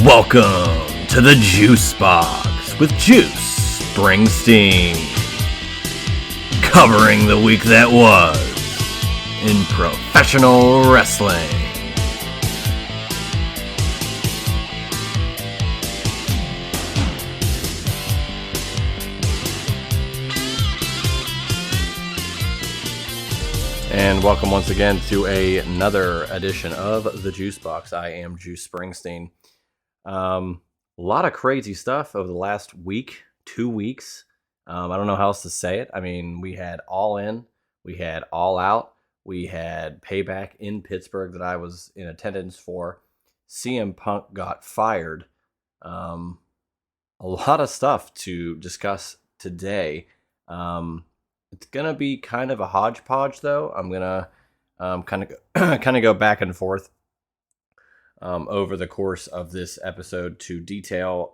Welcome to the Juice Box with Juice Springsteen, covering the week that was in professional wrestling. And welcome once again to another edition of the Juice Box. I am Juice Springsteen. A lot of crazy stuff over the last week, 2 weeks. I don't know how else to say it. I mean, we had All In, we had All Out, we had Payback in Pittsburgh that I was in attendance for. CM Punk got fired. A lot of stuff to discuss today. It's gonna be kind of a hodgepodge, though. I'm gonna kind of go back and forth over the course of this episode to detail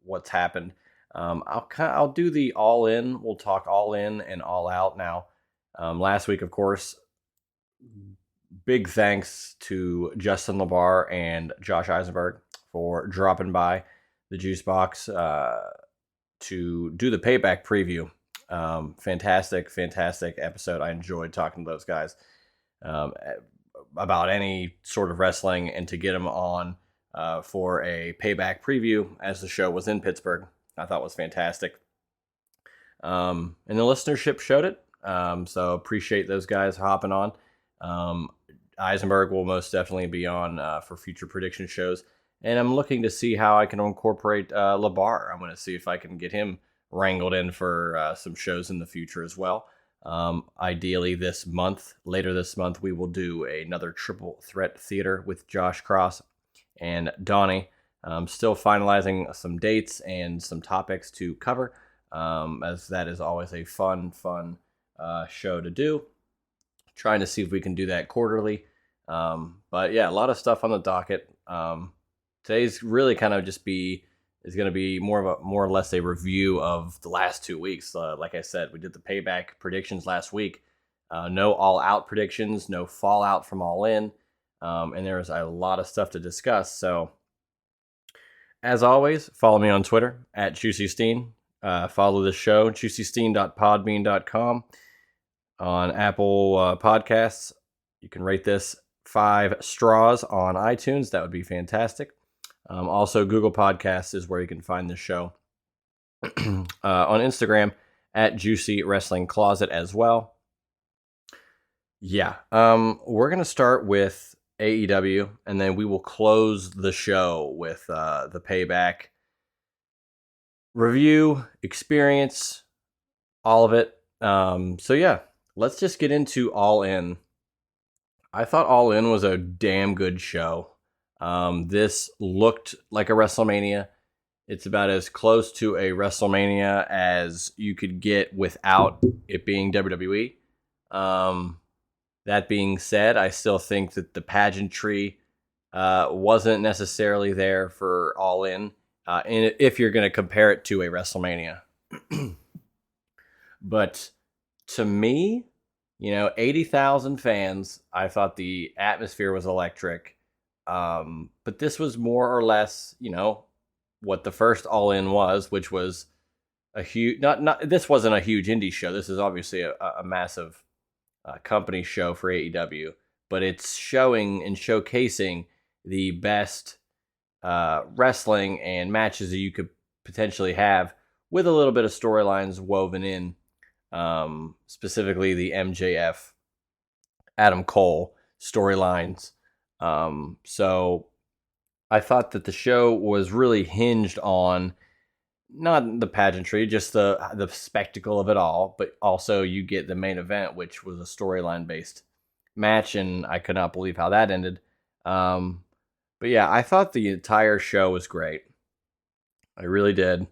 what's happened. I'll do the All In. We'll talk All In and All Out now. Last week, of course, big thanks to Justin LaBar and Josh Eisenberg for dropping by the Juice Box to do the Payback preview. Fantastic episode. I enjoyed talking to those guys about any sort of wrestling, and to get them on for a Payback preview as the show was in Pittsburgh, I thought was fantastic. And the listenership showed it. So appreciate those guys hopping on. Eisenberg will most definitely be on for future prediction shows. And I'm looking to see how I can incorporate LaBar. I'm going to see if I can get him wrangled in for some shows in the future as well. Ideally later this month, we will do another triple threat theater with Josh Cross and Donnie. Still finalizing some dates and some topics to cover, as that is always a fun show to do. Trying to see if we can do that quarterly. But yeah, a lot of stuff on the docket. Today's really kind of is going to be more or less a review of the last 2 weeks. Like I said, we did the Payback predictions last week. No All Out predictions, no fallout from All In, and there's a lot of stuff to discuss. So, as always, follow me on Twitter at JuicySteen. Follow the show, juicysteen.podbean.com. On Apple Podcasts, you can rate this 5 straws on iTunes. That would be fantastic. Also, Google Podcasts is where you can find the show. On Instagram, at Juicy Wrestling Closet as well. Yeah, we're going to start with AEW, and then we will close the show with the Payback review, experience, all of it. So yeah, let's just get into All In. I thought All In was a damn good show. This looked like a WrestleMania. It's about as close to a WrestleMania as you could get without it being WWE. That being said, I still think that the pageantry wasn't necessarily there for All In, and if you're going to compare it to a WrestleMania. But to me, 80,000 fans, I thought the atmosphere was electric. But this was more or less, what the first All In was, which was a huge, this wasn't a huge indie show. This is obviously a massive company show for AEW, but it's showing and showcasing the best wrestling and matches that you could potentially have, with a little bit of storylines woven in, specifically the MJF, Adam Cole storylines. So I thought that the show was really hinged on not the pageantry, just the spectacle of it all, but also you get the main event, which was a storyline based match, and I could not believe how that ended. But yeah, I thought the entire show was great. I really did.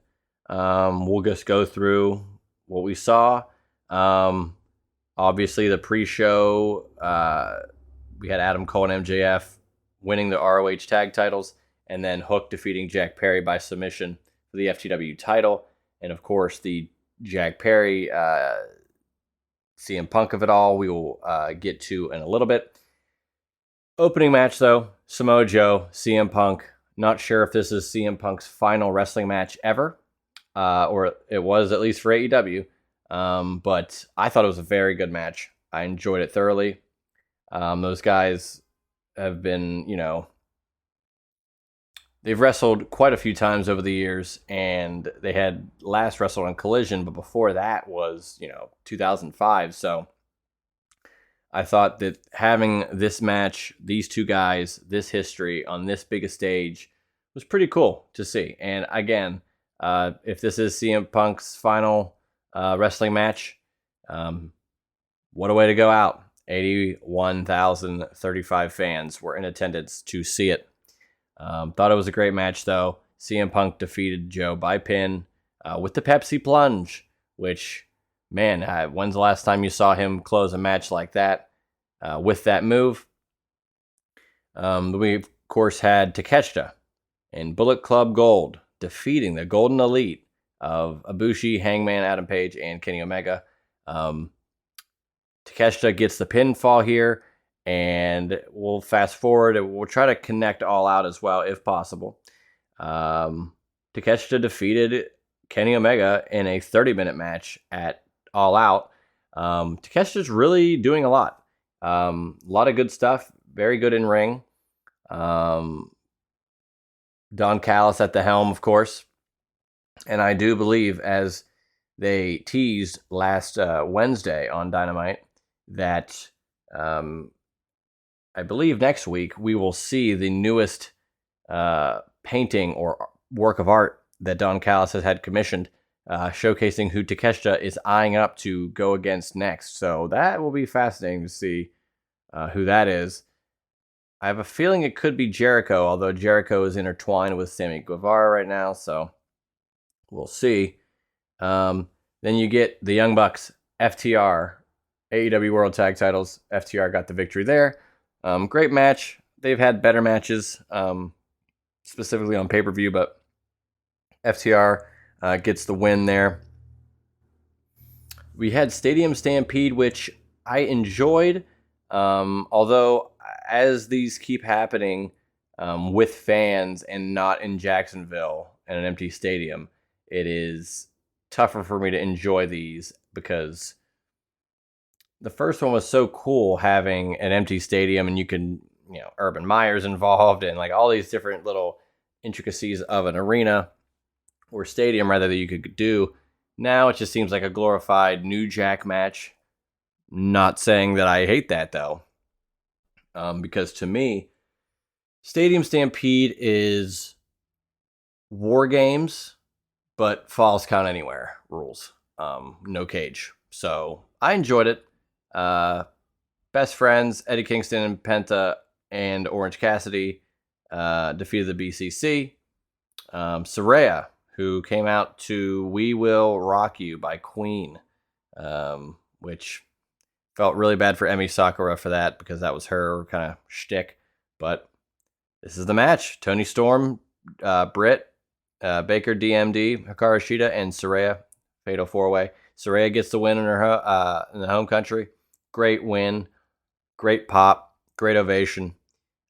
We'll just go through what we saw. Obviously the pre-show, we had Adam Cole and MJF winning the ROH tag titles, and then Hook defeating Jack Perry by submission for the FTW title. And of course, the Jack Perry, CM Punk of it all, we will get to in a little bit. Opening match, though, Samoa Joe, CM Punk, Not sure if this is CM Punk's final wrestling match ever, or it was at least for AEW. But I thought it was a very good match. I enjoyed it thoroughly. Those guys have been, they've wrestled quite a few times over the years, and they had last wrestled on Collision, but before that was, 2005. So I thought that having this match, these two guys, this history on this big a stage was pretty cool to see. And again, if this is CM Punk's final wrestling match, what a way to go out. 81,035 fans were in attendance to see it. Thought it was a great match, though. CM Punk defeated Joe by pin with the Pepsi Plunge, which, man, when's the last time you saw him close a match like that with that move? We, of course, had Takeshita in Bullet Club Gold defeating the Golden Elite of Ibushi, Hangman Adam Page, and Kenny Omega. Takeshita gets the pinfall here, and we'll fast forward. We'll try to connect all out as well, if possible. Takeshita defeated Kenny Omega in a 30-minute match at All Out. Takeshita's really doing a lot. A lot of good stuff. Very good in ring. Don Callis at the helm, of course. And I do believe, as they teased last Wednesday on Dynamite, that I believe next week we will see the newest painting or work of art that Don Callis has had commissioned, showcasing who Takeshita is eyeing up to go against next. So that will be fascinating to see who that is. I have a feeling it could be Jericho, although Jericho is intertwined with Sammy Guevara right now, so we'll see. Then you get the Young Bucks, FTR, AEW World Tag Titles. FTR got the victory there. Great match. They've had better matches, specifically on pay-per-view, but FTR gets the win there. We had Stadium Stampede, which I enjoyed, although as these keep happening with fans and not in Jacksonville and an empty stadium, it is tougher for me to enjoy these because the first one was so cool having an empty stadium, and you can, Urban Meyer's involved and like all these different little intricacies of an arena or stadium rather that you could do. Now it just seems like a glorified New Jack match. Not saying that I hate that though, because to me, Stadium Stampede is War Games, but Falls Count Anywhere rules. No cage. So I enjoyed it. Best Friends, Eddie Kingston and Penta and Orange Cassidy defeated the BCC. Saraya, who came out to We Will Rock You by Queen, which felt really bad for Emi Sakura for that because that was her kind of shtick. But this is the match. Toni Storm, Britt, Baker, DMD, Hikaru Shida, and Saraya. Fatal 4-way. Saraya gets the win in her in the home country. Great win. Great pop. Great ovation.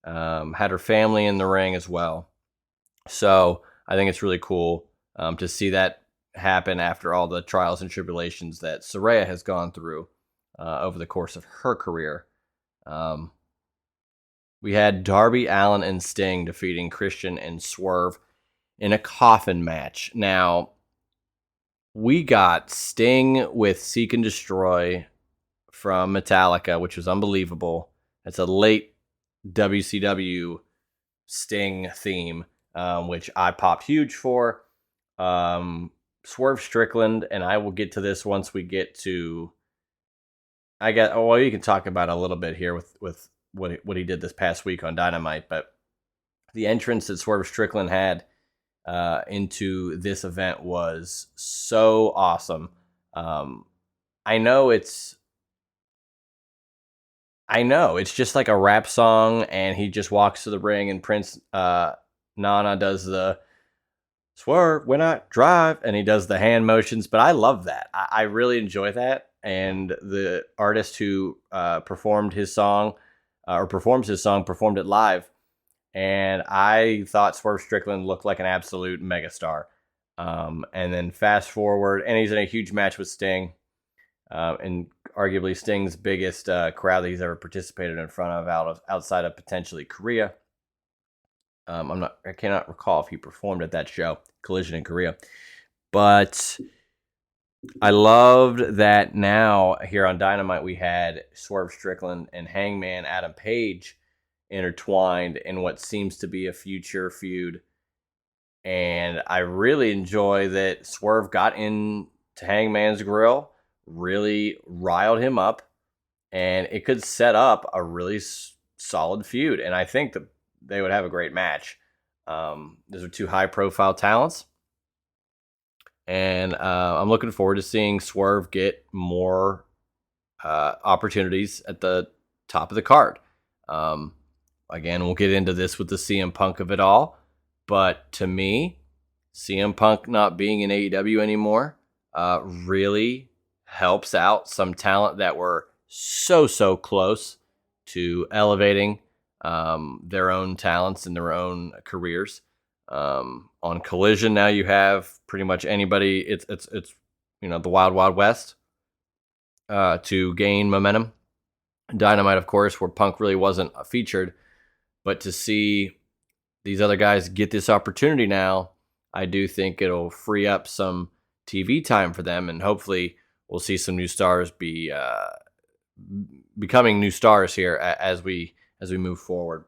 Had her family in the ring as well. So I think it's really cool to see that happen after all the trials and tribulations that Saraya has gone through over the course of her career. We had Darby Allin and Sting defeating Christian and Swerve in a coffin match. Now, we got Sting with Seek and Destroy from Metallica, which was unbelievable. It's a late WCW Sting theme, which I popped huge for. Swerve Strickland, and I will get to this once we get to... you can talk about it a little bit here with what he did this past week on Dynamite, but the entrance that Swerve Strickland had into this event was so awesome. I know it's just like a rap song, and he just walks to the ring, and Prince Nana does the swerve when I drive, and he does the hand motions. But I love that. I really enjoy that. And the artist who performed his song performed it live, and I thought Swerve Strickland looked like an absolute megastar. And then fast forward, and he's in a huge match with Sting, and arguably Sting's biggest crowd that he's ever participated in front of, outside of potentially Korea. I cannot recall if he performed at that show, Collision in Korea, but I loved that now here on Dynamite we had Swerve Strickland and Hangman Adam Page intertwined in what seems to be a future feud. And I really enjoy that Swerve got into Hangman's grill, really riled him up, and it could set up a really solid feud. And I think that they would have a great match. Those are two high-profile talents, and I'm looking forward to seeing Swerve get more opportunities at the top of the card. Again, we'll get into this with the CM Punk of it all, but to me, CM Punk not being in AEW anymore really helps out some talent that were so close to elevating their own talents and their own careers. On Collision now you have pretty much anybody. It's the Wild West to gain momentum. Dynamite, of course, where Punk really wasn't featured, but to see these other guys get this opportunity now, I do think it'll free up some TV time for them, and hopefully we'll see some new stars becoming new stars here as we move forward.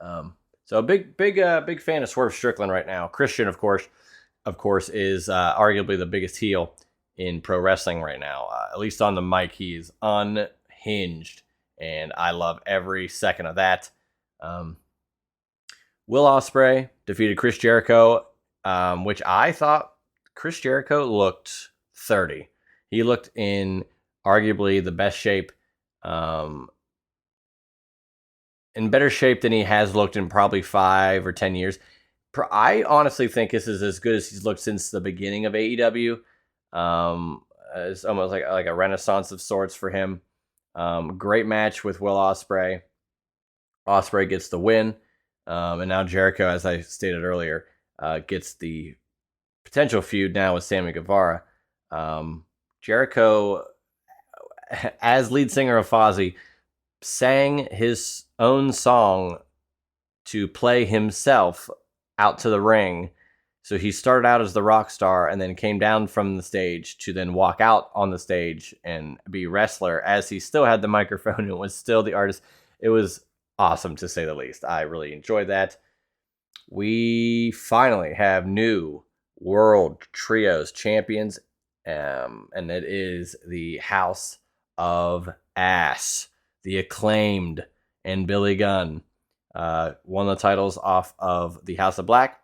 So a big fan of Swerve Strickland right now. Christian, of course, is arguably the biggest heel in pro wrestling right now. At least on the mic, he is unhinged, and I love every second of that. Will Ospreay defeated Chris Jericho, which I thought Chris Jericho looked 30. He looked in arguably the best shape, in better shape than he has looked in probably 5 or 10 years. I honestly think this is as good as he's looked since the beginning of AEW. It's almost like a renaissance of sorts for him. Great match with Will Ospreay. Ospreay gets the win. And now Jericho, as I stated earlier, gets the potential feud now with Sammy Guevara. Jericho, as lead singer of Fozzy, sang his own song to play himself out to the ring. So he started out as the rock star and then came down from the stage to then walk out on the stage and be wrestler as he still had the microphone and was still the artist. It was awesome, to say the least. I really enjoyed that. We finally have new World Trios champions, and it is the House of Ass, the Acclaimed, and Billy Gunn. Won the titles off of the House of Black,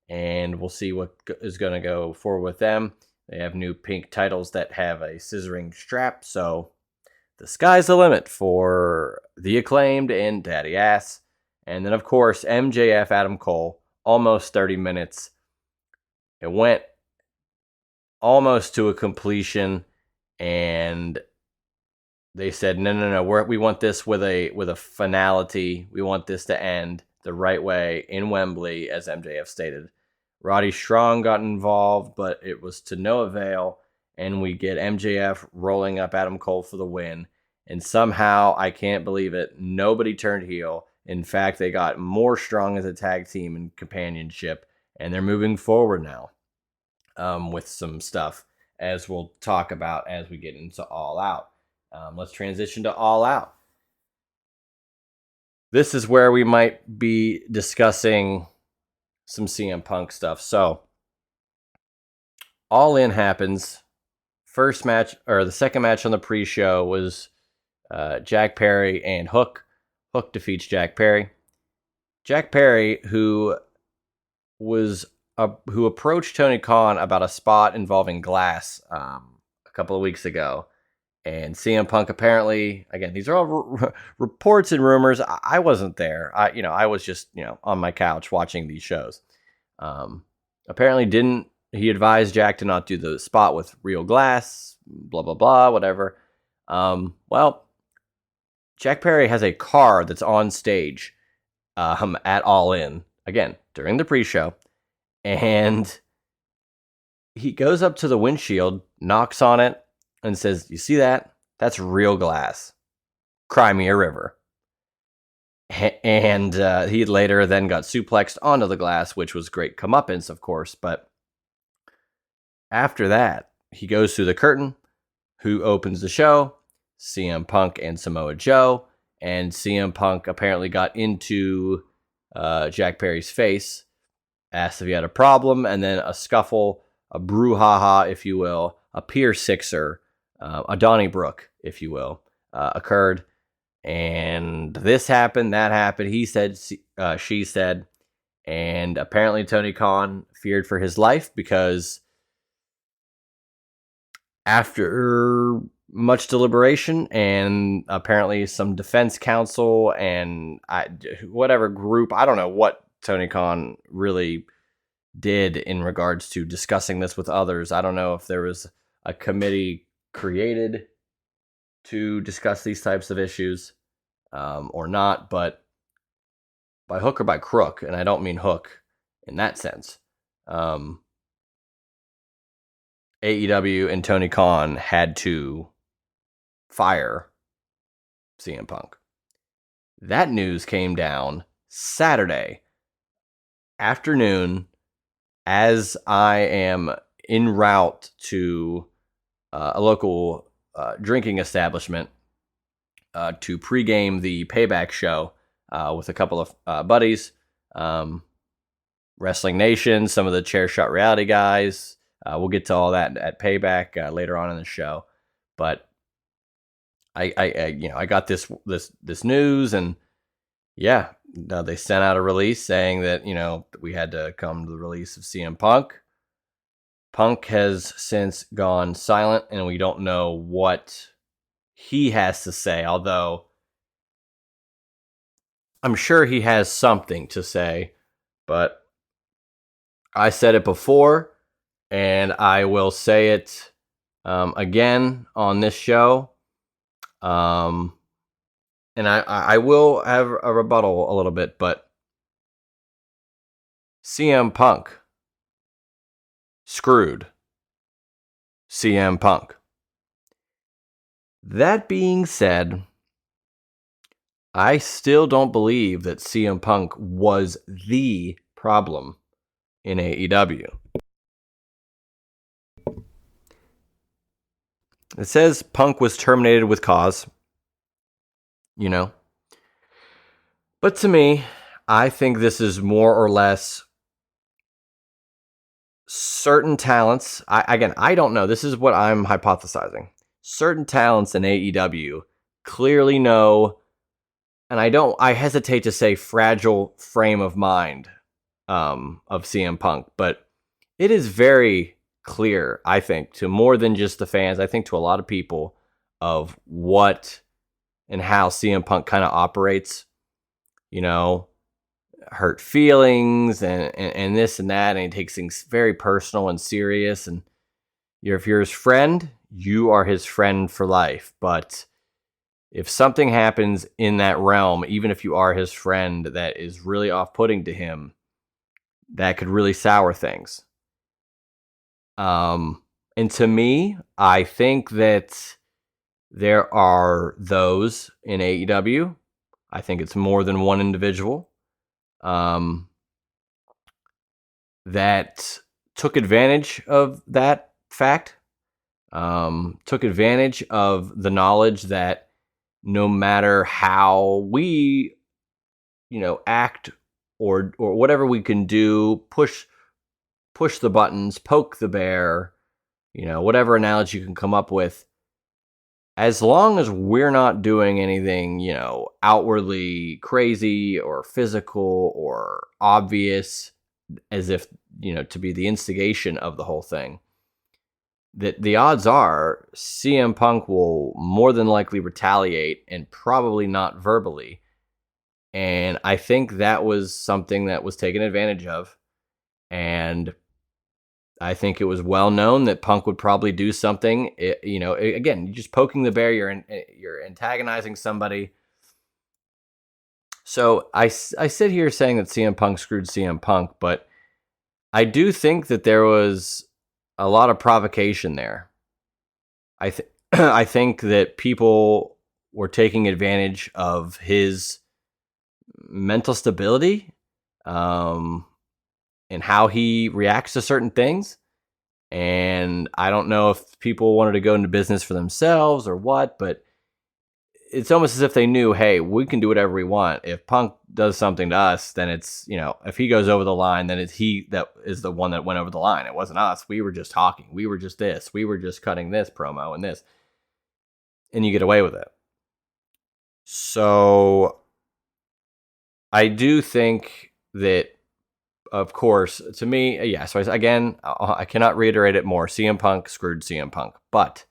and we'll see what is going to go forward with them. They have new pink titles that have a scissoring strap, so the sky's the limit for the Acclaimed and Daddy Ass. And then, of course, MJF Adam Cole, almost 30 minutes. It went almost to a completion, and they said, no, we want this with a finality. We want this to end the right way in Wembley, as MJF stated. Roddy Strong got involved, but it was to no avail, and we get MJF rolling up Adam Cole for the win. And somehow, I can't believe it, nobody turned heel. In fact, they got more strong as a tag team and companionship, and they're moving forward now with some stuff, as we'll talk about as we get into All Out. Let's transition to All Out. This is where we might be discussing some CM Punk stuff. So, All In happens. First match, or the second match on the pre-show, was Jack Perry and Hook. Hook defeats Jack Perry. Jack Perry, who approached Tony Khan about a spot involving glass a couple of weeks ago. And CM Punk apparently, again, these are all reports and rumors. I wasn't there. I was just, on my couch watching these shows. Apparently he advised Jack to not do the spot with real glass, blah, blah, blah, whatever. Well, Jack Perry has a car that's on stage, at All In, again, during the pre-show, and he goes up to the windshield, knocks on it, and says, "You see that? That's real glass. Cry me a river." And he later then got suplexed onto the glass, which was great comeuppance, of course. But after that, he goes through the curtain. Who opens the show? CM Punk and Samoa Joe. And CM Punk apparently got into Jack Perry's face, asked if he had a problem, and then a scuffle, a brouhaha, if you will, a Pier Sixer, a Donnybrook, if you will, occurred. And this happened, that happened. He said, she said, and apparently Tony Khan feared for his life because after much deliberation and apparently some defense counsel and whatever group, I don't know what Tony Khan really did in regards to discussing this with others. I don't know if there was a committee created to discuss these types of issues or not, but by hook or by crook, and I don't mean hook in that sense, AEW and Tony Khan had to fire CM Punk. That news came down Saturday afternoon as I am en route to a local drinking establishment to pregame the Payback show with a couple of buddies, Wrestling Nation, some of the Chair Shot Reality guys. We'll get to all that at Payback later on in the show, but I got this news, and yeah, they sent out a release saying that we had to come to the release of CM Punk. Punk has since gone silent, and we don't know what he has to say, although I'm sure he has something to say. But I said it before, and I will say it again on this show. And I will have a rebuttal a little bit, but CM Punk screwed CM Punk. That being said, I still don't believe that CM Punk was the problem in AEW. It says Punk was terminated with cause, But to me, I think this is more or less certain talents. I don't know. This is what I'm hypothesizing. Certain talents in AEW clearly know, and I hesitate to say fragile frame of mind of CM Punk, but it is very clear, I think, to more than just the fans, I think to a lot of people, of what and how CM Punk kind of operates, hurt feelings and this and that, and he takes things very personal and serious, and if you're his friend, you are his friend for life. But if something happens in that realm, even if you are his friend, that is really off-putting to him, that could really sour things. And to me, I think that there are those in AEW. I think it's more than one individual that took advantage of that fact, took advantage of the knowledge that no matter how we, act or whatever we can do, push the buttons, poke the bear, whatever analogy you can come up with, as long as we're not doing anything, outwardly crazy or physical or obvious, as if, to be the instigation of the whole thing, that the odds are CM Punk will more than likely retaliate, and probably not verbally. And I think that was something that was taken advantage of. And I think it was well known that Punk would probably do something. Again, you're just poking the bear. You're antagonizing somebody. So I sit here saying that CM Punk screwed CM Punk, but I do think that there was a lot of provocation there. I think that people were taking advantage of his mental stability, um, and how he reacts to certain things. And I don't know if people wanted to go into business for themselves or what, but it's almost as if they knew, hey, we can do whatever we want. If Punk does something to us, then it's, if he goes over the line, then it's he that is the one that went over the line. It wasn't us. We were just talking. We were just this. We were just cutting this promo and this. And you get away with it. So I do think that, of course, to me, yeah. So again, I cannot reiterate it more. CM Punk screwed CM Punk. But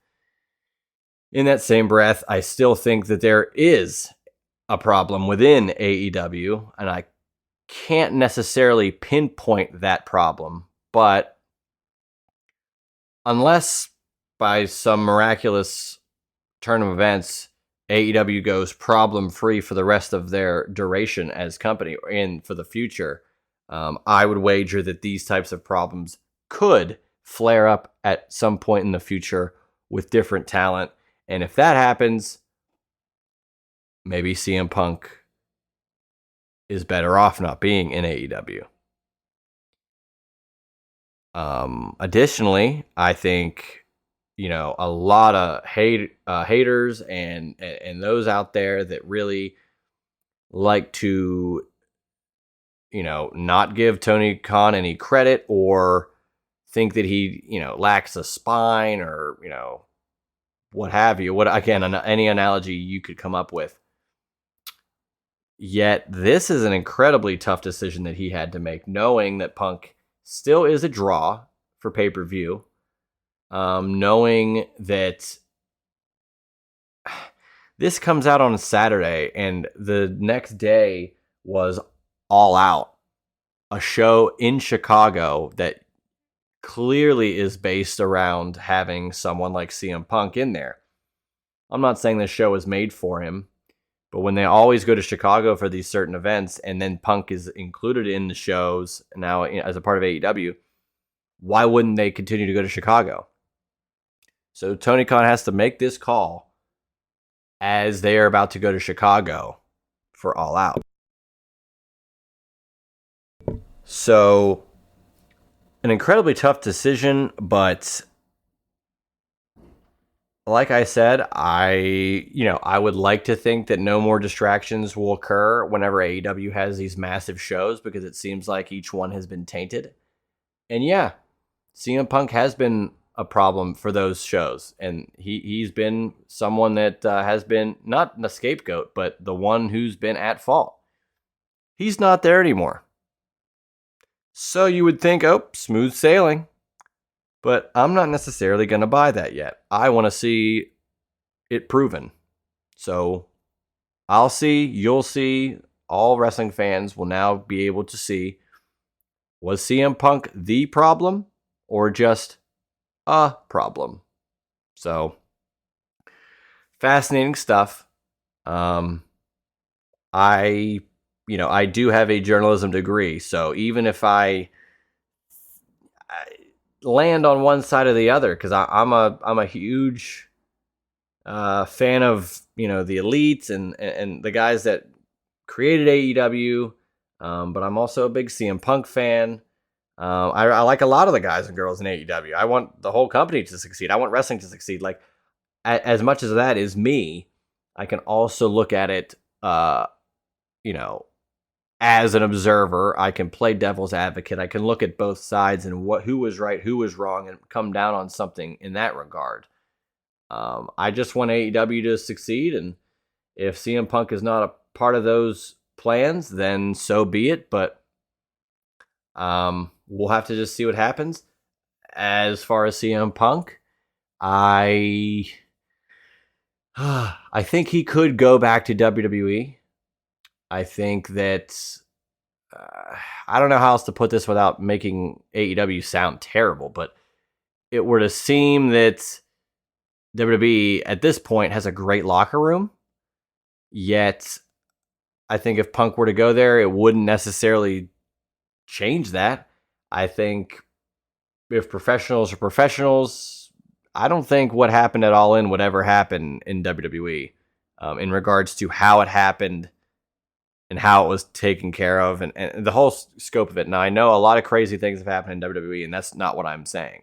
in that same breath, I still think that there is a problem within AEW, and I can't necessarily pinpoint that problem. But unless by some miraculous turn of events, AEW goes problem-free for the rest of their duration as company and for the future, I would wager that these types of problems could flare up at some point in the future with different talent. And if that happens, maybe CM Punk is better off not being in AEW. Additionally, I think, a lot of haters and those out there that really like to, not give Tony Khan any credit or think that he, lacks a spine or, what have you. Any analogy you could come up with. Yet this is an incredibly tough decision that he had to make, knowing that Punk still is a draw for pay-per-view, knowing that this comes out on a Saturday and the next day was All Out, a show in Chicago that clearly is based around having someone like CM Punk in there. I'm not saying this show is made for him, but when they always go to Chicago for these certain events and then Punk is included in the shows now as a part of AEW, why wouldn't they continue to go to Chicago? So Tony Khan has to make this call as they are about to go to Chicago for All Out. So an incredibly tough decision, but like I said, I would like to think that no more distractions will occur whenever AEW has these massive shows, because it seems like each one has been tainted. And yeah, CM Punk has been a problem for those shows, and he's been someone that has been not a scapegoat, but the one who's been at fault. He's not there anymore. So you would think, oh, smooth sailing. But I'm not necessarily going to buy that yet. I want to see it proven. So I'll see, you'll see, all wrestling fans will now be able to see, was CM Punk the problem or just a problem? So fascinating stuff. I do have a journalism degree, so even if I land on one side or the other, because I'm a huge fan of the elites and the guys that created AEW, but I'm also a big CM Punk fan. I like a lot of the guys and girls in AEW. I want the whole company to succeed. I want wrestling to succeed. Like, as much as that is me, I can also look at it, as an observer. I can play devil's advocate. I can look at both sides and who was right, who was wrong, and come down on something in that regard. I just want AEW to succeed, and if CM Punk is not a part of those plans, then so be it. But we'll have to just see what happens. As far as CM Punk, I think he could go back to WWE. I think that I don't know how else to put this without making AEW sound terrible, but it were to seem that WWE at this point has a great locker room, yet I think if Punk were to go there, it wouldn't necessarily change that. I think if professionals are professionals, I don't think what happened at All In would ever happen in WWE in regards to how it happened and how it was taken care of and the whole scope of it. Now, I know a lot of crazy things have happened in WWE, and that's not what I'm saying.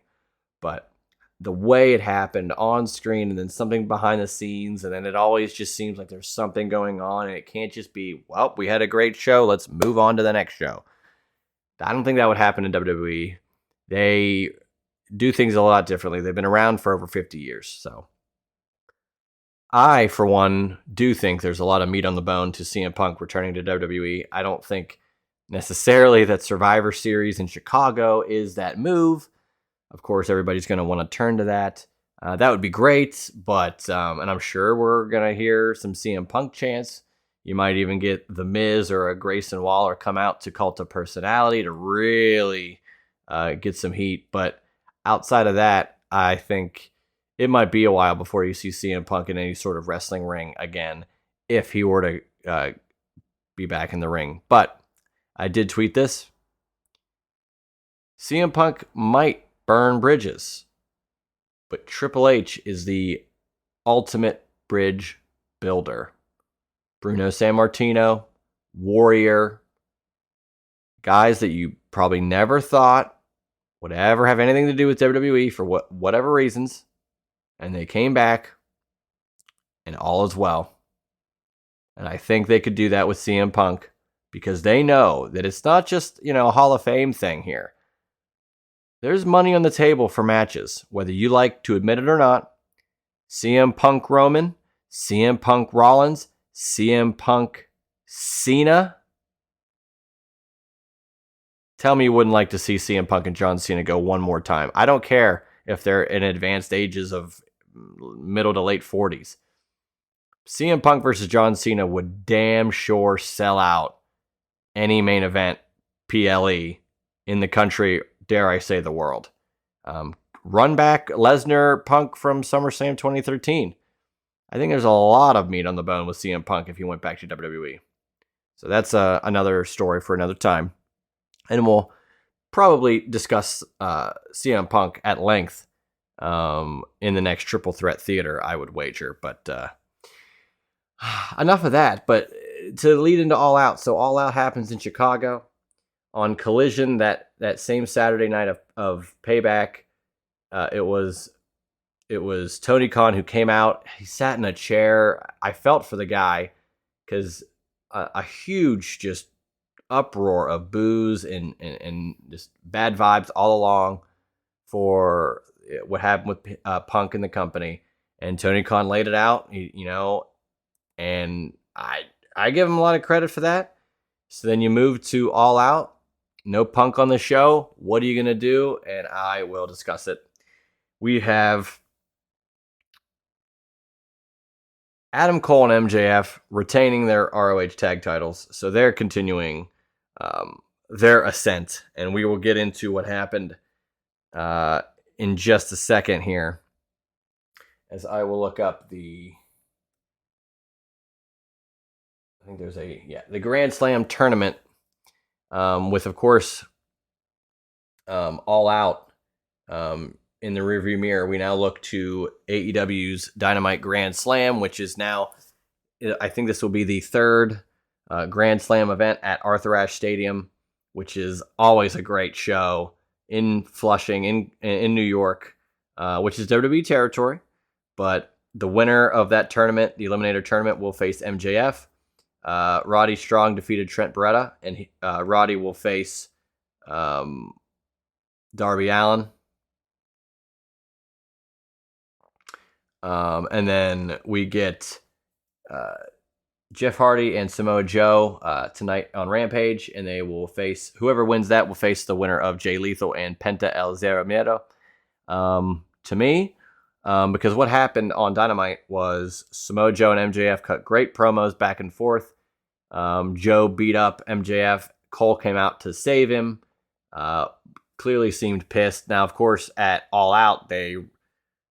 But the way it happened on screen and then something behind the scenes, and then it always just seems like there's something going on, and it can't just be, well, we had a great show, let's move on to the next show. I don't think that would happen in WWE. They do things a lot differently. They've been around for over 50 years, so I, for one, do think there's a lot of meat on the bone to CM Punk returning to WWE. I don't think necessarily that Survivor Series in Chicago is that move. Of course, everybody's going to want to turn to that. That would be great, but and I'm sure we're going to hear some CM Punk chants. You might even get The Miz or a Grayson Waller come out to Cult of Personality to really get some heat. But outside of that, I think it might be a while before you see CM Punk in any sort of wrestling ring again, if he were to be back in the ring. But I did tweet this. CM Punk might burn bridges, but Triple H is the ultimate bridge builder. Bruno Sammartino, Warrior, guys that you probably never thought would ever have anything to do with WWE for whatever reasons, and they came back, and all is well. And I think they could do that with CM Punk because they know that it's not just, a Hall of Fame thing here. There's money on the table for matches, whether you like to admit it or not. CM Punk Roman, CM Punk Rollins, CM Punk Cena. Tell me you wouldn't like to see CM Punk and John Cena go one more time. I don't care if they're in advanced ages of middle to late 40s. CM Punk versus John Cena would damn sure sell out any main event PLE in the country, dare I say the world. Run back Lesnar Punk from SummerSlam 2013. I think there's a lot of meat on the bone with CM Punk if he went back to WWE. So that's another story for another time. And we'll probably discuss CM Punk at length in the next Triple Threat Theater, I would wager. But enough of that. But to lead into All Out. So All Out happens in Chicago. On Collision, that same Saturday night of Payback, it was Tony Khan who came out. He sat in a chair. I felt for the guy because a huge just uproar of boos and just bad vibes all along for what happened with Punk and the company. And Tony Khan laid it out, and I give him a lot of credit for that. So then you move to All Out. No Punk on the show. What are you going to do? And I will discuss it. We have Adam Cole and MJF retaining their ROH tag titles. So they're continuing their ascent. And we will get into what happened in just a second here. As I will look up the Grand Slam tournament. With, of course, All Out in the rearview mirror, we now look to AEW's Dynamite Grand Slam, which is now, I think this will be the third Grand Slam event at Arthur Ashe Stadium, which is always a great show in Flushing, in New York, which is WWE territory. But the winner of that tournament, the Eliminator Tournament, will face MJF. Roddy Strong defeated Trent Beretta, and Roddy will face Darby Allin. And then we get Jeff Hardy and Samoa Joe tonight on Rampage, and they will face, whoever wins that will face the winner of Jay Lethal and Penta El Zero Miedo. To me, because what happened on Dynamite was Samoa Joe and MJF cut great promos back and forth. Joe beat up MJF. Cole came out to save him. Clearly seemed pissed. Now, of course, at All Out, they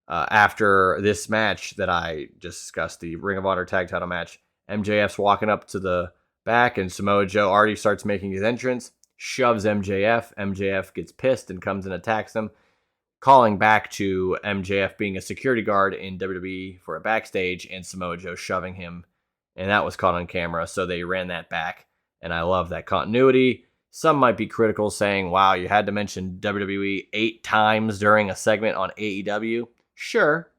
after this match that I just discussed, the Ring of Honor tag title match, MJF's walking up to the back, and Samoa Joe already starts making his entrance, shoves MJF. MJF gets pissed and comes and attacks him, calling back to MJF being a security guard in WWE for a backstage and Samoa Joe shoving him. And that was caught on camera, so they ran that back. And I love that continuity. Some might be critical, saying, wow, you had to mention WWE 8 times during a segment on AEW. Sure,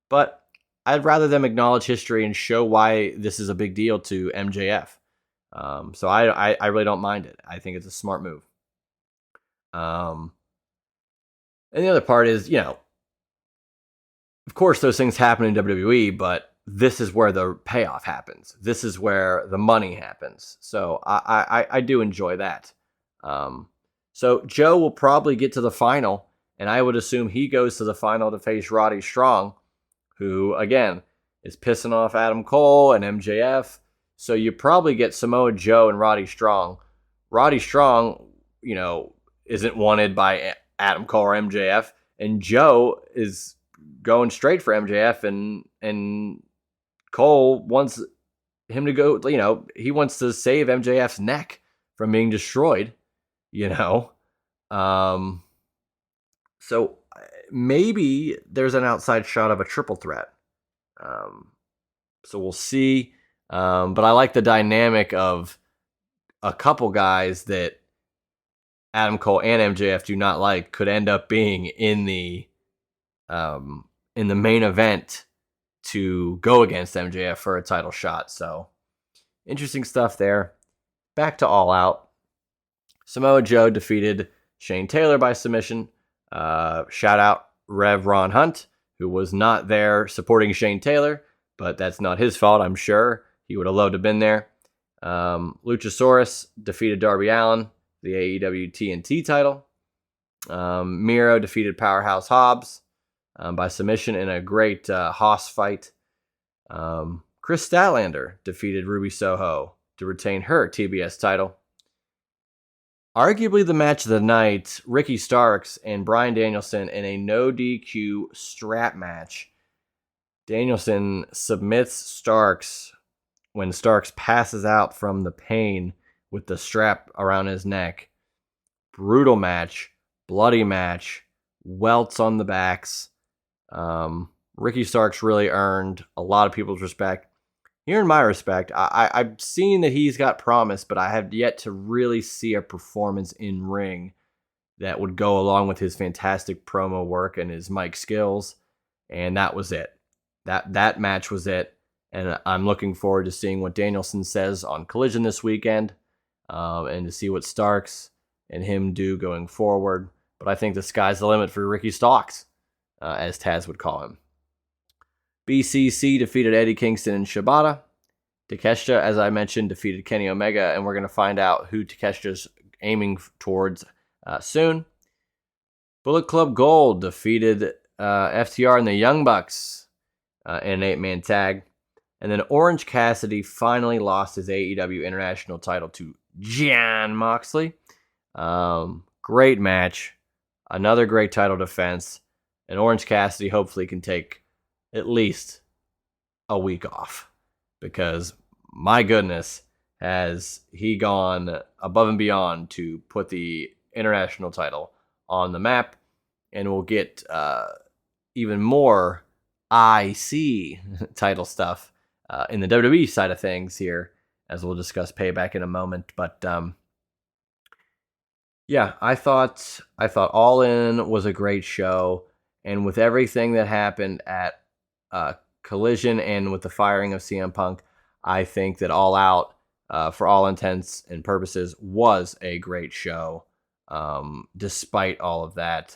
but I'd rather them acknowledge history and show why this is a big deal to MJF. So I really don't mind it. I think it's a smart move. And the other part is, of course those things happen in WWE, but this is where the payoff happens. This is where the money happens. So I do enjoy that. So Joe will probably get to the final, and I would assume he goes to the final to face Roddy Strong, who, again, is pissing off Adam Cole and MJF. So you probably get Samoa Joe and Roddy Strong. Roddy Strong, isn't wanted by Adam Cole or MJF, and Joe is going straight for MJF, and Cole wants him to go, he wants to save MJF's neck from being destroyed, So maybe there's an outside shot of a triple threat. So we'll see. But I like the dynamic of a couple guys that Adam Cole and MJF do not like could end up being in the main event to go against MJF for a title shot. So interesting stuff there. Back to All Out. Samoa Joe defeated Shane Taylor by submission. Shout out Rev Ron Hunt, who was not there supporting Shane Taylor, but that's not his fault, I'm sure. He would have loved to have been there. Luchasaurus defeated Darby Allin, the AEW TNT title. Miro defeated Powerhouse Hobbs by submission in a great Hoss fight. Chris Statlander defeated Ruby Soho to retain her TBS title. Arguably the match of the night, Ricky Starks and Bryan Danielson in a no DQ strap match. Danielson submits Starks when Starks passes out from the pain with the strap around his neck. Brutal match, bloody match, welts on the backs. Ricky Starks really earned a lot of people's respect. Here in my respect, I've seen that he's got promise, but I have yet to really see a performance in ring that would go along with his fantastic promo work and his mic skills. And that was it. That match was it. And I'm looking forward to seeing what Danielson says on Collision this weekend, and to see what Starks and him do going forward. But I think the sky's the limit for Ricky Starks, as Taz would call him. BCC defeated Eddie Kingston and Shibata. Takeshita, as I mentioned, defeated Kenny Omega, and we're going to find out who Takeshita's aiming towards soon. Bullet Club Gold defeated FTR and the Young Bucks in an 8-man tag. And then Orange Cassidy finally lost his AEW International title to Jon Moxley. Great match. Another great title defense. And Orange Cassidy hopefully can take at least a week off, because my goodness, has he gone above and beyond to put the international title on the map, and we'll get even more IC title stuff in the WWE side of things here, as we'll discuss Payback in a moment. But yeah, I thought All In was a great show, and with everything that happened at Collision and with the firing of CM Punk, I think that All Out, for all intents and purposes, was a great show, despite all of that.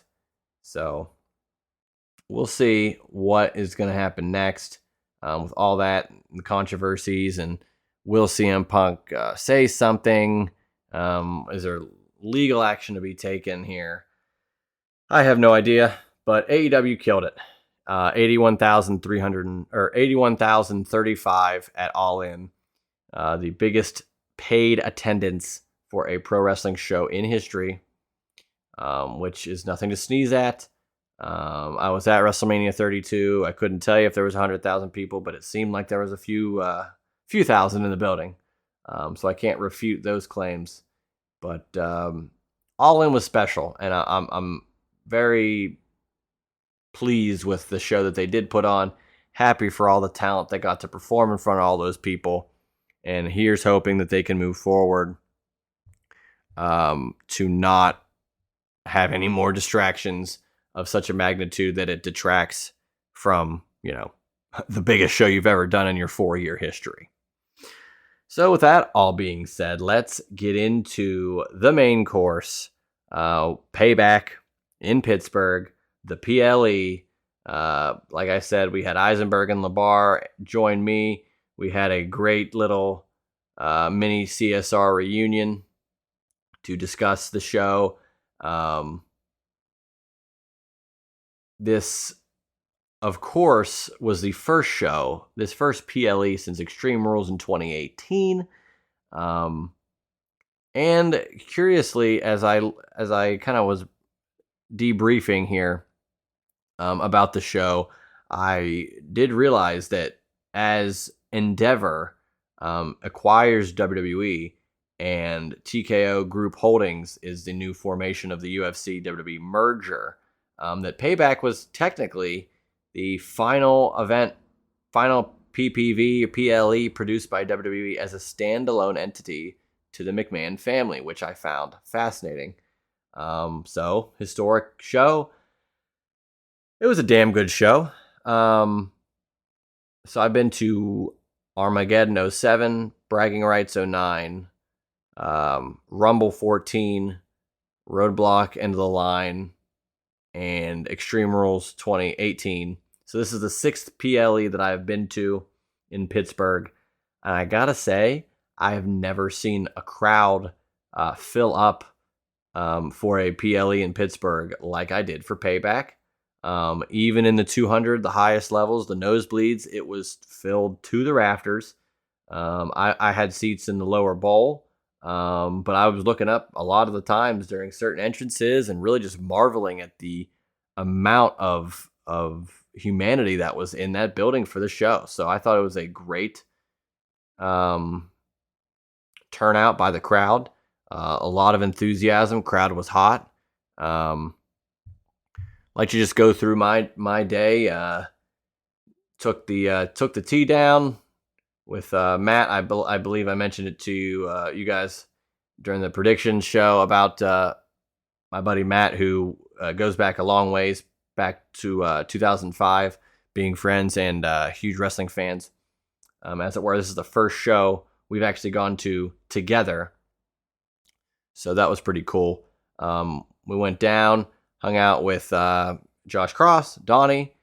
So we'll see what is going to happen next with all that, the controversies, and will CM Punk say something? Is there legal action to be taken here? I have no idea, but AEW killed it. 81,035 at All In. The biggest paid attendance for a pro wrestling show in history, which is nothing to sneeze at. I was at WrestleMania 32. I couldn't tell you if there was 100,000 people, but it seemed like there was a few thousand in the building. so I can't refute those claims. But All In was special, and I'm very pleased with the show that they did put on. Happy for all the talent that got to perform in front of all those people. And here's hoping that they can move forward to not have any more distractions of such a magnitude that it detracts from, the biggest show you've ever done in your 4-year history. So with that all being said, let's get into the main course. Payback in Pittsburgh, the PLE. Like I said, we had Eisenberg and LeBar join me. We had a great little mini CSR reunion to discuss the show. This, of course, was the first show, this first PLE since Extreme Rules in 2018. And curiously, as I kind of was debriefing here about the show, I did realize that as Endeavor acquires WWE and TKO Group Holdings is the new formation of the UFC WWE merger, that Payback was technically the final event, final PPV or PLE produced by WWE as a standalone entity to the McMahon family, which I found fascinating. So, historic show. It was a damn good show. So I've been to Armageddon 07, Bragging Rights 09, Rumble 14, Roadblock End of the Line, and Extreme Rules 2018. So this is the 6th PLE that I've been to in Pittsburgh. And I gotta say, I have never seen a crowd fill up for a PLE in Pittsburgh like I did for Payback. Even in the 200, the highest levels, the nosebleeds, it was filled to the rafters. I had seats in the lower bowl, but I was looking up a lot of the times during certain entrances and really just marveling at the amount of humanity that was in that building for the show. So I thought it was a great turnout by the crowd. A lot of enthusiasm. Crowd was hot. Like to just go through my day. Took the tee down with Matt. I believe I mentioned it to you guys during the predictions show about my buddy Matt, who goes back a long ways, back to 2005, being friends and huge wrestling fans. As it were, this is the first show we've actually gone to together. So that was pretty cool. We went down, hung out with Josh Cross, Donnie,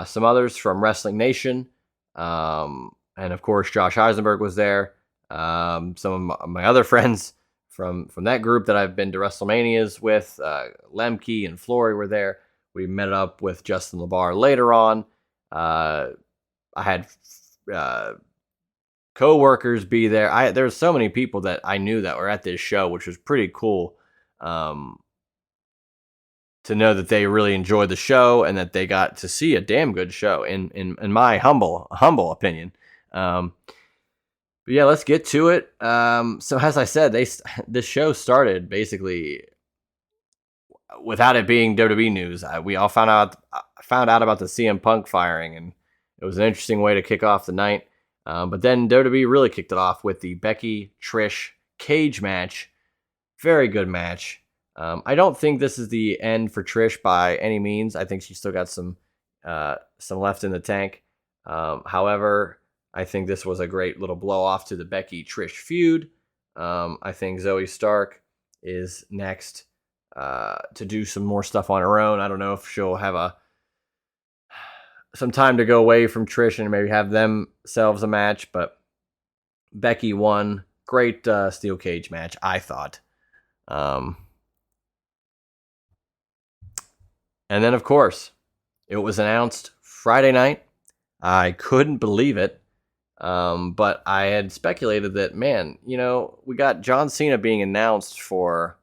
some others from Wrestling Nation, and of course Josh Eisenberg was there. Some of my other friends from that group that I've been to WrestleManias with, Lemke and Flory were there. We met up with Justin LeBar later on. I had co-workers be there. There were so many people that I knew that were at this show, which was pretty cool. To know that they really enjoyed the show and that they got to see a damn good show in my humble opinion. But yeah, let's get to it. So as I said, this show started basically without it being WWE news. We all found out about the CM Punk firing, and it was an interesting way to kick off the night. But then WWE really kicked it off with the Becky Trish cage match. Very good match. I don't think this is the end for Trish by any means. I think she's still got some left in the tank. However, I think this was a great little blow off to the Becky Trish feud. I think Zoe Stark is next to do some more stuff on her own. I don't know if she'll have some time to go away from Trish and maybe have themselves a match, but Becky won. Great steel cage match, I thought. And then, of course, it was announced Friday night. I couldn't believe it, but I had speculated that, man, we got John Cena being announced for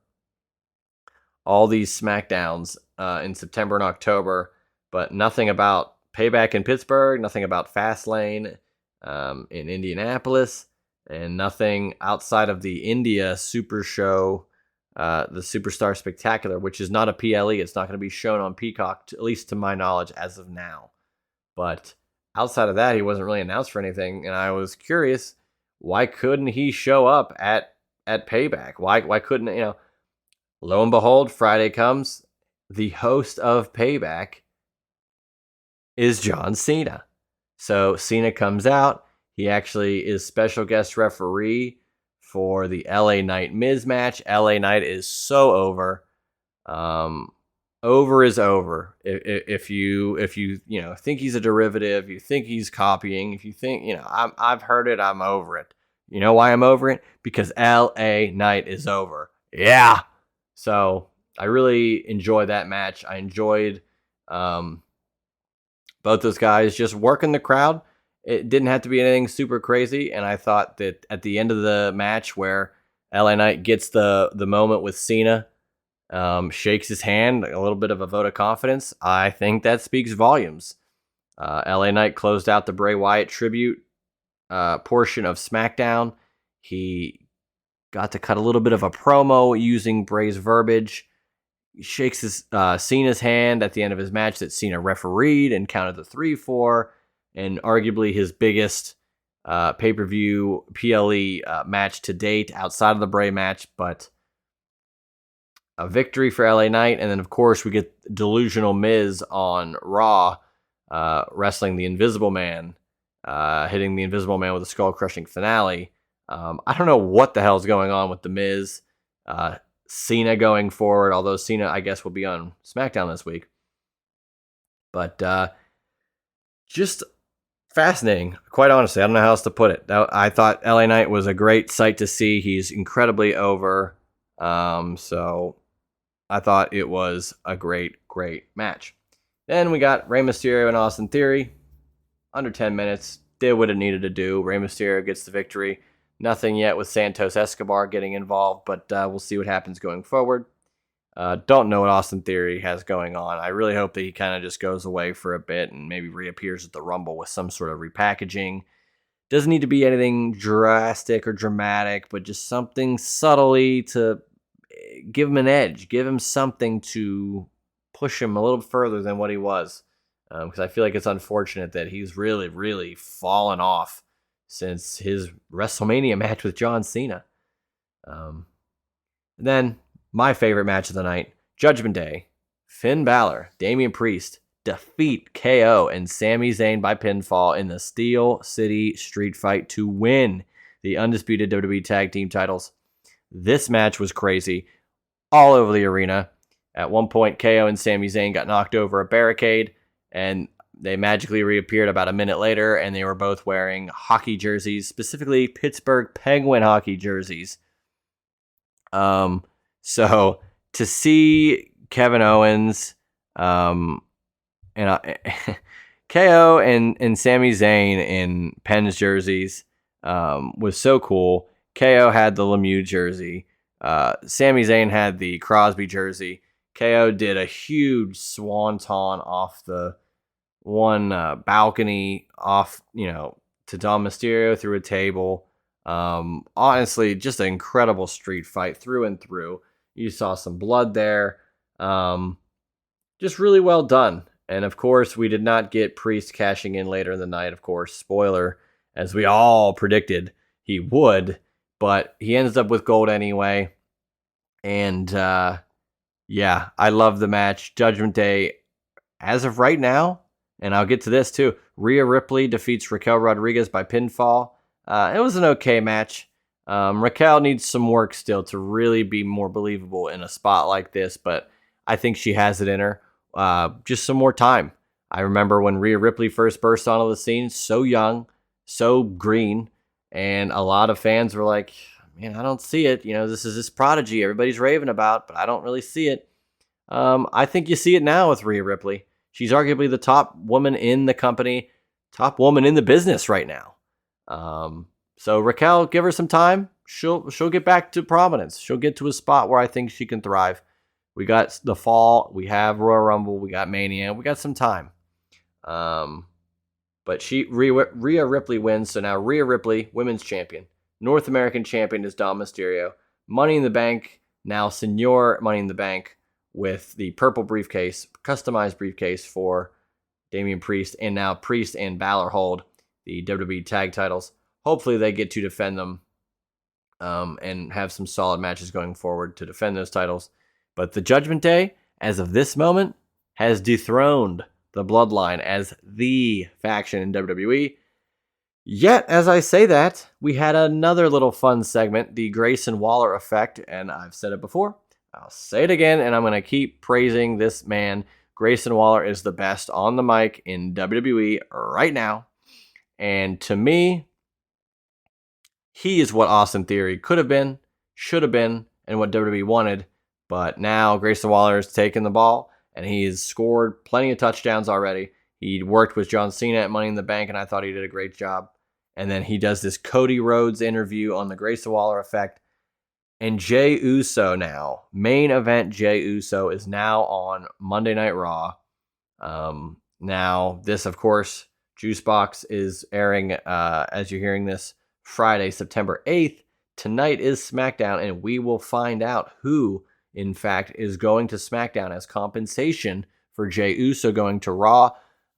all these SmackDowns in September and October, but nothing about Payback in Pittsburgh, nothing about Fastlane in Indianapolis. and nothing outside of the India Super Show, the Superstar Spectacular, which is not a PLE. It's not going to be shown on Peacock, at least to my knowledge, as of now. But outside of that, he wasn't really announced for anything, and I was curious, why couldn't he show up at Payback? Why couldn't, lo and behold, Friday comes, the host of Payback is John Cena. So Cena comes out. He actually is special guest referee for the LA Knight Miz match. LA Knight is so over. Over is over. If you think he's a derivative, you think he's copying, if you think, I've heard it, I'm over it. You know why I'm over it? Because LA Knight is over. Yeah. So I really enjoyed that match. I enjoyed both those guys just working the crowd. It didn't have to be anything super crazy, and I thought that at the end of the match where LA Knight gets the moment with Cena, shakes his hand, a little bit of a vote of confidence, I think that speaks volumes. LA Knight closed out the Bray Wyatt tribute portion of SmackDown. He got to cut a little bit of a promo using Bray's verbiage. He shakes his Cena's hand at the end of his match that Cena refereed and counted the 3-4, and arguably his biggest pay-per-view PLE match to date outside of the Bray match, but a victory for LA Knight. And then, of course, we get delusional Miz on Raw wrestling the Invisible Man, hitting the Invisible Man with a skull-crushing finale. I don't know what the hell's going on with the Miz. Cena going forward, although Cena, I guess, will be on SmackDown this week. But just fascinating, quite honestly. I don't know how else to put it. I thought LA Knight was a great sight to see. He's incredibly over. So I thought it was a great match. Then we got Rey Mysterio and Austin Theory. Under 10 minutes. Did what it needed to do. Rey Mysterio gets the victory. Nothing yet with Santos Escobar getting involved, but we'll see what happens going forward. Don't know what Austin Theory has going on. I really hope that he kind of just goes away for a bit and maybe reappears at the Rumble with some sort of repackaging. Doesn't need to be anything drastic or dramatic, but just something subtly to give him an edge, give him something to push him a little further than what he was. Because I feel like it's unfortunate that he's really fallen off since his WrestleMania match with John Cena. Then, my favorite match of the night, Judgment Day. Finn Balor, Damian Priest defeat KO and Sami Zayn by pinfall in the Steel City Street Fight to win the undisputed WWE Tag Team titles. This match was crazy, all over the arena. At one point, KO and Sami Zayn got knocked over a barricade, and they magically reappeared about a minute later, and they were both wearing hockey jerseys, specifically Pittsburgh Penguin hockey jerseys. So to see Kevin Owens, KO and Sami Zayn in Penn's jerseys was so cool. KO had the Lemieux jersey. Sami Zayn had the Crosby jersey. KO did a huge swanton off the one balcony off, to Dom Mysterio through a table. Honestly, just an incredible street fight through and through. You saw some blood there. Just really well done. And of course, we did not get Priest cashing in later in the night. Of course, spoiler, as we all predicted he would, but he ends up with gold anyway. And yeah, I love the match. Judgment Day, as of right now, and I'll get to this too, Rhea Ripley defeats Raquel Rodriguez by pinfall. It was an okay match. Raquel needs some work still to really be more believable in a spot like this, but I think she has it in her. Just some more time. I remember when Rhea Ripley first burst onto the scene, so young, so green, and a lot of fans were like, man, I don't see it. This is this prodigy everybody's raving about, but I don't really see it. I think you see it now with Rhea Ripley. She's arguably the top woman in the company, top woman in the business right now. So Raquel, give her some time. She'll get back to prominence. She'll get to a spot where I think she can thrive. We got the fall. We have Royal Rumble. We got Mania. We got some time. But Rhea Ripley wins. So now Rhea Ripley, women's champion. North American champion is Dom Mysterio. Money in the Bank, now Senior Money in the Bank, with the purple briefcase, customized briefcase for Damian Priest, and now Priest and Balor hold the WWE tag titles. Hopefully they get to defend them and have some solid matches going forward to defend those titles. But the Judgment Day, as of this moment, has dethroned the Bloodline as the faction in WWE. Yet, as I say that, we had another little fun segment, the Grayson Waller effect, and I've said it before, I'll say it again, and I'm going to keep praising this man. Grayson Waller is the best on the mic in WWE right now, and to me, he is what Austin Theory could have been, should have been, and what WWE wanted, but now Grayson Waller has taken the ball, and he's scored plenty of touchdowns already. He worked with John Cena at Money in the Bank, and I thought he did a great job. And then he does this Cody Rhodes interview on the Grayson Waller effect. And Jey Uso now, main event Jey Uso, is now on Monday Night Raw. Now, this, of course, Juicebox is airing, as you're hearing this, Friday, September 8th. Tonight is SmackDown, and we will find out who, in fact, is going to SmackDown as compensation for Jey Uso going to Raw.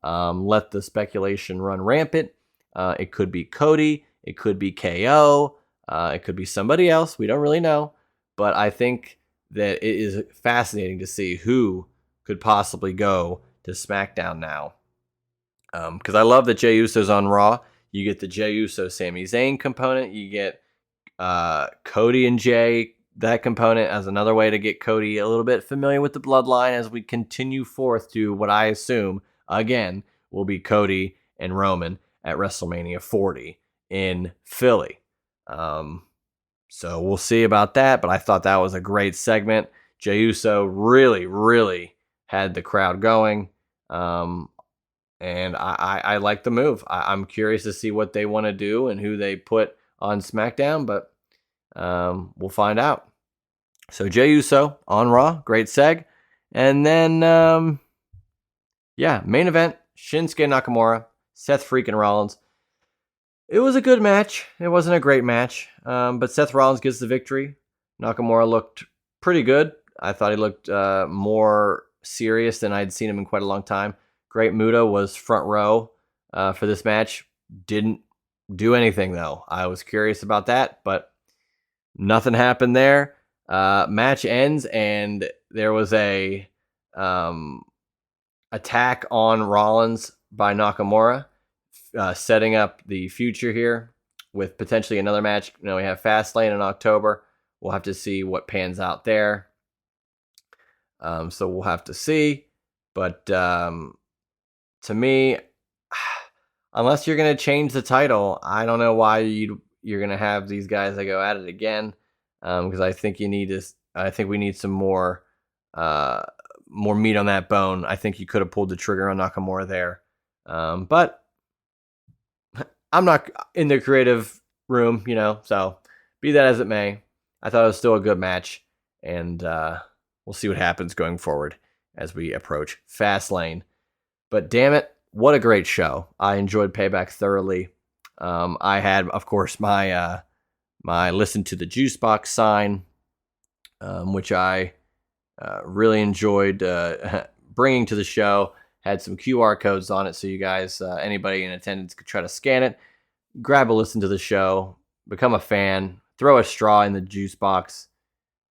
Let the speculation run rampant. It could be Cody. It could be KO. It could be somebody else. We don't really know. But I think that it is fascinating to see who could possibly go to SmackDown now. Because I love that Jey Uso's on Raw. You get the Jey Uso Sami Zayn component. You get Cody and Jey, that component, as another way to get Cody a little bit familiar with the Bloodline as we continue forth to what I assume, again, will be Cody and Roman at WrestleMania 40 in Philly. So we'll see about that, but I thought that was a great segment. Jey Uso really, really had the crowd going, and I like the move. I'm curious to see what they want to do and who they put on SmackDown, but we'll find out. So Jey Uso on Raw, great seg. And then, main event, Shinsuke Nakamura, Seth freaking Rollins. It was a good match. It wasn't a great match, but Seth Rollins gets the victory. Nakamura looked pretty good. I thought he looked more serious than I'd seen him in quite a long time. Great Muta was front row for this match. Didn't do anything, though. I was curious about that, but nothing happened there. Match ends, and there was a attack on Rollins by Nakamura, setting up the future here with potentially another match. You know, we have Fastlane in October. We'll have to see what pans out there. So we'll have to see. But to me, unless you're going to change the title, I don't know why you're going to have these guys that go at it again. Because I think we need some more meat on that bone. I think you could have pulled the trigger on Nakamura there. But I'm not in the creative room, so be that as it may. I thought it was still a good match, and we'll see what happens going forward as we approach Fastlane. But damn it, what a great show. I enjoyed Payback thoroughly. I had, of course, my listen to the Juicebox sign, which I really enjoyed bringing to the show. Had some QR codes on it, so you guys, anybody in attendance, could try to scan it, grab a listen to the show, become a fan, throw a straw in the juice box,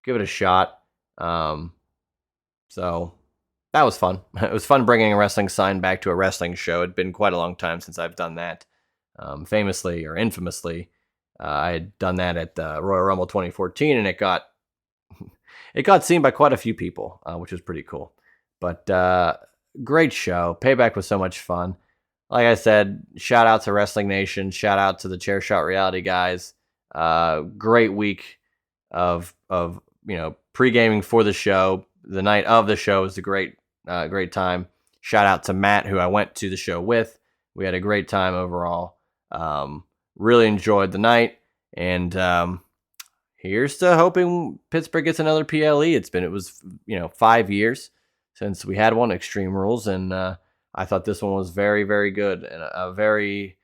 give it a shot. So that was fun. It was fun bringing a wrestling sign back to a wrestling show. It'd been quite a long time since I've done that. Famously or infamously, I had done that at Royal Rumble 2014, and it got seen by quite a few people, which was pretty cool. But great show. Payback was so much fun. Like I said, shout out to Wrestling Nation. Shout out to the Chair Shot Reality guys. Great week of pre-gaming for the show. The night of the show was a great time. Shout out to Matt, who I went to the show with. We had a great time overall. Really enjoyed the night, and here's to hoping Pittsburgh gets another PLE. It was 5 years since we had one, Extreme Rules, and I thought this one was very, very good and a very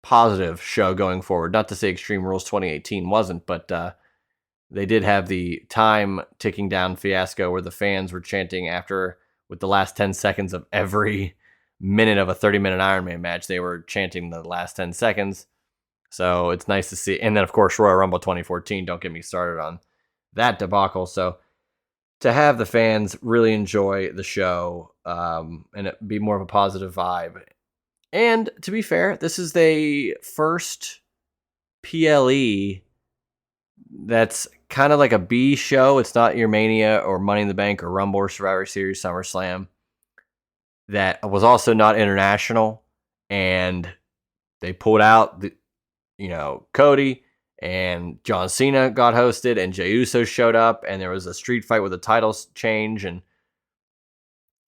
positive show going forward. Not to say Extreme Rules 2018 wasn't, but they did have the time ticking down fiasco where the fans were chanting after, with the last 10 seconds of every minute of a 30-minute Ironman match, they were chanting the last 10 seconds. So it's nice to see. And then, of course, Royal Rumble 2014, don't get me started on that debacle. So to have the fans really enjoy the show and it be more of a positive vibe. And to be fair, this is the first PLE that's kind of like a B show. It's not your Mania or Money in the Bank or Rumble or Survivor Series, SummerSlam. That was also not international. And they pulled out, Cody and John Cena got hosted and Jey Uso showed up. And there was a street fight with a titles change. And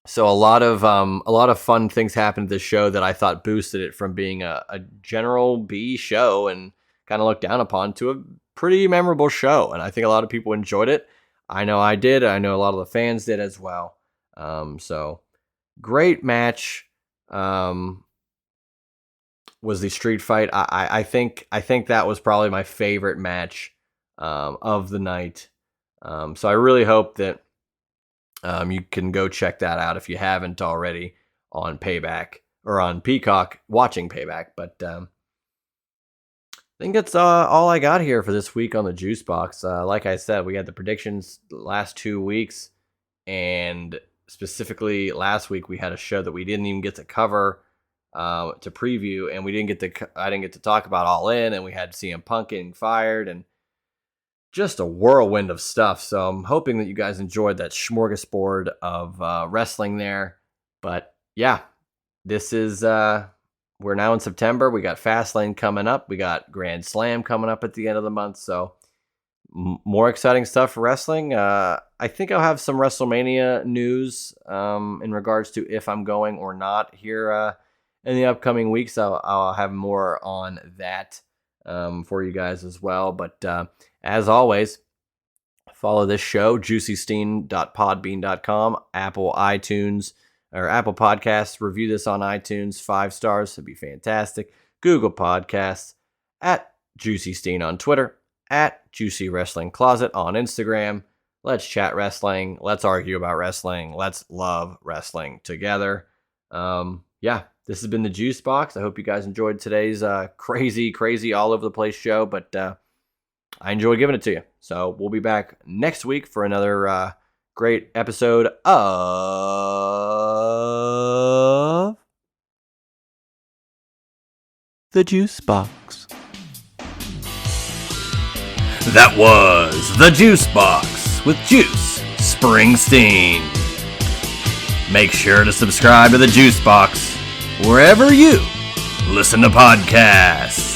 so a lot of fun things happened to this show that I thought boosted it from being a general B show and kind of looked down upon to a pretty memorable show. And I think a lot of people enjoyed it. I know I did. I know a lot of the fans did as well. So great match. Was the street fight. I think that was probably my favorite match of the night. So I really hope that you can go check that out if you haven't already on Payback or on Peacock watching Payback. But I think that's all I got here for this week on the Juice Box. Like I said, we had the predictions the last 2 weeks, and specifically last week we had a show that we didn't even get to cover to preview, and I didn't get to talk about All In, and we had CM Punk getting fired, and just a whirlwind of stuff. So I'm hoping that you guys enjoyed that smorgasbord of wrestling there. But yeah, this is we're now in September. We got Fastlane coming up. We got Grand Slam coming up at the end of the month. So more exciting stuff for wrestling. I think I'll have some WrestleMania news in regards to if I'm going or not here in the upcoming weeks. I'll have more on that for you guys as well. But as always, follow this show, juicysteen.podbean.com, Apple iTunes, or Apple Podcasts. Review this on iTunes, 5 stars. That'd be fantastic. Google Podcasts, at Juicy Steen on Twitter, at Juicy Wrestling Closet on Instagram. Let's chat wrestling. Let's argue about wrestling. Let's love wrestling together. Yeah, this has been the Juice Box. I hope you guys enjoyed today's crazy, all over the place show, but I enjoyed giving it to you. So we'll be back next week for another great episode of the Juice Box. That was the Juice Box with Juice Springsteen. Make sure to subscribe to the Juice Box wherever you listen to podcasts.